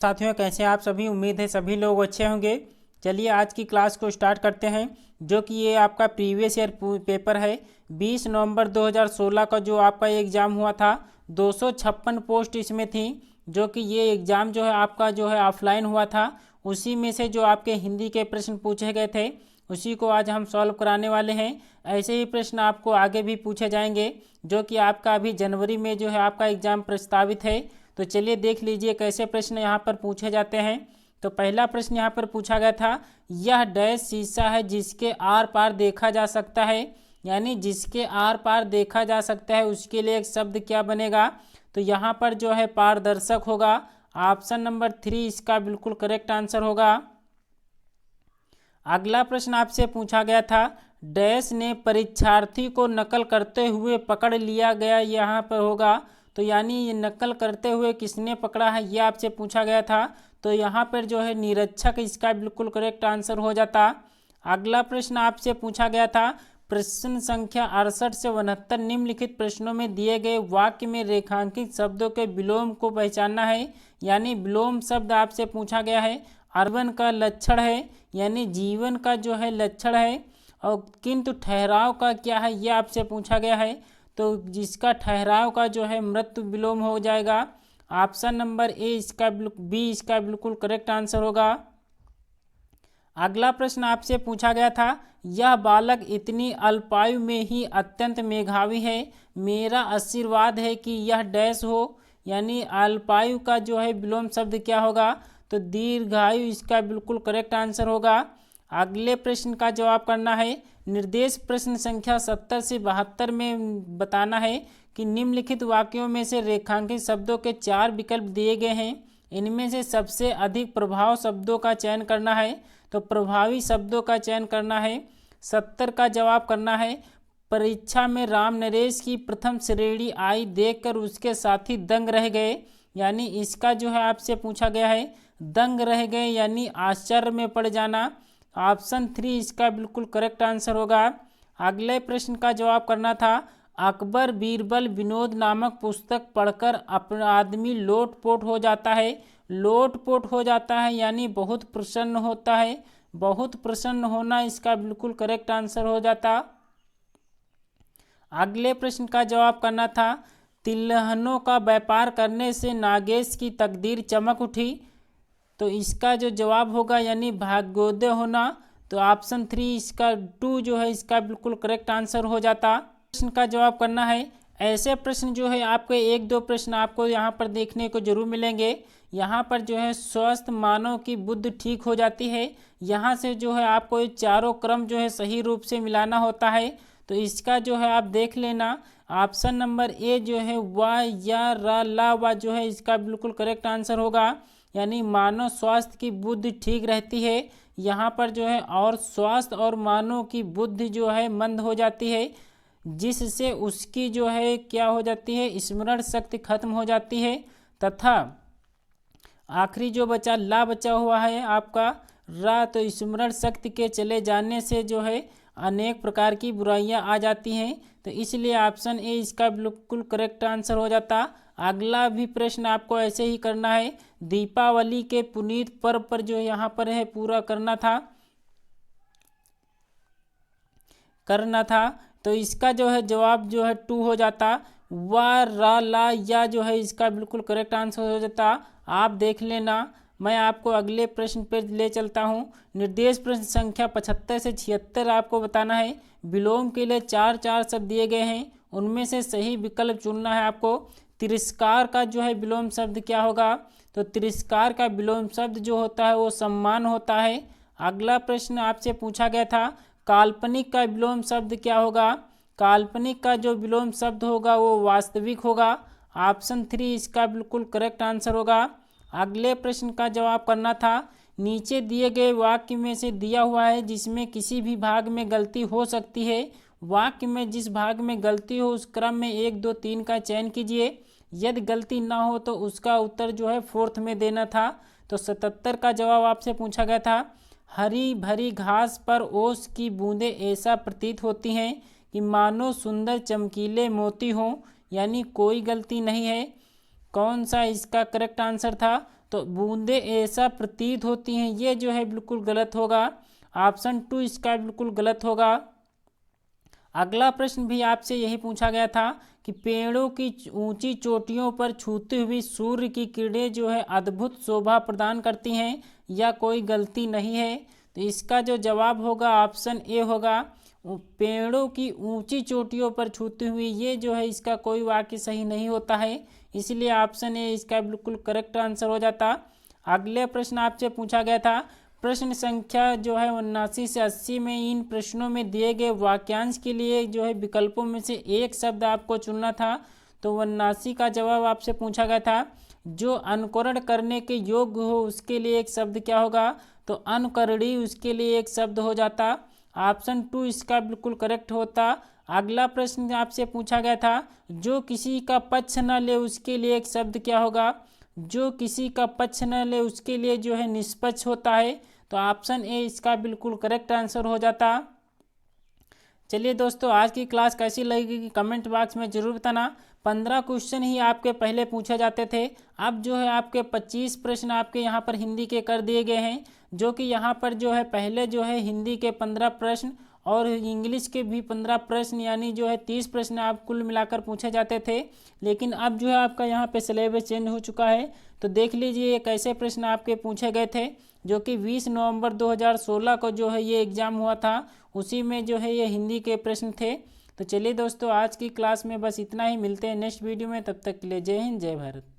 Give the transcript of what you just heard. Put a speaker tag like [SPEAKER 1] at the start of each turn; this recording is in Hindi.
[SPEAKER 1] साथियों, कैसे हैं आप सभी। उम्मीद है सभी लोग अच्छे होंगे। चलिए आज की क्लास को स्टार्ट करते हैं। जो कि ये आपका प्रीवियस ईयर पेपर है 20 नवंबर 2016 का जो आपका एग्ज़ाम हुआ था। 256 पोस्ट इसमें थी। जो कि ये एग्ज़ाम जो है आपका जो है ऑफलाइन हुआ था। उसी में से जो आपके हिंदी के प्रश्न पूछे गए थे उसी को आज हम सॉल्व कराने वाले हैं। ऐसे ही प्रश्न आपको आगे भी पूछे जाएंगे। जो कि आपका अभी जनवरी में जो है आपका एग्ज़ाम प्रस्तावित है। तो चलिए देख लीजिए कैसे प्रश्न यहाँ पर पूछे जाते हैं। तो पहला प्रश्न यहाँ पर पूछा गया था, यह डैश शीशा है जिसके आर पार देखा जा सकता है। यानी जिसके आर पार देखा जा सकता है उसके लिए एक शब्द क्या बनेगा। तो यहाँ पर जो है पारदर्शक होगा। ऑप्शन नंबर 3 इसका बिल्कुल करेक्ट आंसर होगा। अगला प्रश्न आपसे पूछा गया था, डैश ने परीक्षार्थी को नकल करते हुए पकड़ लिया गया, यहाँ पर होगा। तो यानी ये नकल करते हुए किसने पकड़ा है ये आपसे पूछा गया था। तो यहाँ पर जो है निरीक्षक इसका बिल्कुल करेक्ट आंसर हो जाता। अगला प्रश्न आपसे पूछा गया था, प्रश्न संख्या 68 से 69 निम्नलिखित प्रश्नों में दिए गए वाक्य में रेखांकित शब्दों के विलोम को पहचानना है। यानी विलोम शब्द आपसे पूछा गया है। अर्बन का लक्षण है, यानी जीवन का जो है लक्षण है। और किंतु ठहराव का क्या है ये आपसे पूछा गया है। तो जिसका ठहराव का जो है मृत्यु विलोम हो जाएगा। ऑप्शन नंबर बी इसका बिल्कुल करेक्ट आंसर होगा। अगला प्रश्न आपसे पूछा गया था, यह बालक इतनी अल्पायु में ही अत्यंत मेधावी है, मेरा आशीर्वाद है कि यह डैश हो। यानी अल्पायु का जो है विलोम शब्द क्या होगा। तो दीर्घायु इसका बिल्कुल करेक्ट आंसर होगा। अगले प्रश्न का जवाब करना है। निर्देश प्रश्न संख्या 70 से 72 में बताना है कि निम्नलिखित वाक्यों में से रेखांकित शब्दों के 4 विकल्प दिए गए हैं। इनमें से सबसे अधिक प्रभाव शब्दों का चयन करना है। तो प्रभावी शब्दों का चयन करना है। 70 का जवाब करना है, परीक्षा में राम नरेश की प्रथम श्रेणी आई देखकर उसके साथी दंग रह गए। यानी इसका जो है आपसे पूछा गया है दंग रह गए यानी आश्चर्य में पड़ जाना। ऑप्शन 3 इसका बिल्कुल करेक्ट आंसर होगा। अगले प्रश्न का जवाब करना था, अकबर बीरबल विनोद नामक पुस्तक पढ़कर अपना आदमी लोटपोट हो जाता है। लोटपोट हो जाता है यानी बहुत प्रसन्न होता है। बहुत प्रसन्न होना इसका बिल्कुल करेक्ट आंसर हो जाता। अगले प्रश्न का जवाब करना था, तिलहनों का व्यापार करने से नागेश की तकदीर चमक उठी। तो इसका जो जवाब होगा यानी भाग्योदय होना। तो ऑप्शन 3 इसका 2 जो है इसका बिल्कुल करेक्ट आंसर हो जाता। प्रश्न का जवाब करना है। ऐसे प्रश्न जो है आपके 1-2 प्रश्न आपको यहाँ पर देखने को जरूर मिलेंगे। यहाँ पर जो है स्वस्थ मानव की बुद्धि ठीक हो जाती है। यहाँ से जो है आपको ये चारों क्रम जो है सही रूप से मिलाना होता है। तो इसका जो है आप देख लेना। ऑप्शन नंबर ए जो है वा या रा ला वा जो है इसका बिल्कुल करेक्ट आंसर होगा। यानी मानव स्वास्थ्य की बुद्धि ठीक रहती है यहाँ पर जो है, और स्वास्थ्य और मानव की बुद्धि जो है मंद हो जाती है, जिससे उसकी जो है क्या हो जाती है, स्मरण शक्ति खत्म हो जाती है। तथा आखिरी जो बचा ला बचा हुआ है आपका रा, तो स्मरण शक्ति के चले जाने से जो है अनेक प्रकार की बुराइयां आ जाती हैं। तो इसलिए ऑप्शन ए इसका बिल्कुल करेक्ट आंसर हो जाता। अगला भी प्रश्न आपको ऐसे ही करना है। दीपावली के पुनीत पर्व पर जो यहाँ पर है पूरा करना था। तो इसका जो है जवाब जो है 2 हो जाता। वा रा ला या जो है इसका बिल्कुल करेक्ट आंसर हो जाता। आप देख लेना। मैं आपको अगले प्रश्न पर ले चलता हूँ। निर्देश प्रश्न संख्या 75 से 76 आपको बताना है। विलोम के लिए 4 शब्द दिए गए हैं, उनमें से सही विकल्प चुनना है आपको। तिरस्कार का जो है विलोम शब्द क्या होगा। तो तिरस्कार का विलोम शब्द जो होता है वो सम्मान होता है। अगला प्रश्न आपसे पूछा गया था, काल्पनिक का विलोम शब्द क्या होगा। काल्पनिक का जो विलोम शब्द होगा वो वास्तविक होगा। ऑप्शन 3 इसका बिल्कुल करेक्ट आंसर होगा। अगले प्रश्न का जवाब करना था, नीचे दिए गए वाक्य में से दिया हुआ है जिसमें किसी भी भाग में गलती हो सकती है। वाक्य में जिस भाग में गलती हो उस क्रम में 1, 2, 3 का चयन कीजिए। यदि गलती ना हो तो उसका उत्तर जो है 4th में देना था। तो 77 का जवाब आपसे पूछा गया था, हरी भरी घास पर ओस की बूंदें ऐसा प्रतीत होती हैं कि मानो सुंदर चमकीले मोती हों। यानी कोई गलती नहीं है। कौन सा इसका करेक्ट आंसर था। तो बूंदे ऐसा प्रतीत होती हैं, ये जो है बिल्कुल गलत होगा। ऑप्शन 2 इसका बिल्कुल गलत होगा। अगला प्रश्न भी आपसे यही पूछा गया था कि पेड़ों की ऊंची चोटियों पर छूती हुई सूर्य की किरणें जो है अद्भुत शोभा प्रदान करती हैं, या कोई गलती नहीं है। तो इसका जो जवाब होगा ऑप्शन ए होगा, पेड़ों की ऊंची चोटियों पर छूती हुई, ये जो है इसका कोई वाक्य सही नहीं होता है, इसलिए ऑप्शन ए इसका बिल्कुल करेक्ट आंसर हो जाता। अगले प्रश्न आपसे पूछा गया था, प्रश्न संख्या जो है 79 से 80 में इन प्रश्नों में दिए गए वाक्यांश के लिए जो है विकल्पों में से एक शब्द आपको चुनना था। तो 79 का जवाब आपसे पूछा गया था, जो अनुकरण करने के योग्य हो उसके लिए एक शब्द क्या होगा, तो अनुकरणीय उसके लिए एक शब्द हो जाता। ऑप्शन 2 इसका बिल्कुल करेक्ट होता। अगला प्रश्न आपसे पूछा गया था, जो किसी का पक्ष न ले उसके लिए एक शब्द क्या होगा, जो किसी का पक्ष न ले उसके लिए जो है निष्पक्ष होता है। तो ऑप्शन ए इसका बिल्कुल करेक्ट आंसर हो जाता। चलिए दोस्तों, आज की क्लास कैसी लगेगी कमेंट बॉक्स में ज़रूर बताना। 15 क्वेश्चन ही आपके पहले पूछे जाते थे, अब जो है आपके 25 प्रश्न आपके यहाँ पर हिंदी के कर दिए गए हैं, जो कि यहाँ पर जो है पहले जो है हिंदी के 15 प्रश्न और इंग्लिश के भी 15 प्रश्न, यानी जो है 30 प्रश्न आप कुल मिलाकर पूछे जाते थे। लेकिन अब जो है आपका यहाँ पे सिलेबस चेंज हो चुका है। तो देख लीजिए ये कैसे प्रश्न आपके पूछे गए थे, जो कि 20 नवंबर 2016 को जो है ये एग्ज़ाम हुआ था, उसी में जो है ये हिंदी के प्रश्न थे। तो चलिए दोस्तों, आज की क्लास में बस इतना ही, मिलते हैं नेक्स्ट वीडियो में, तब तक के लिए जय हिंद जय भारत।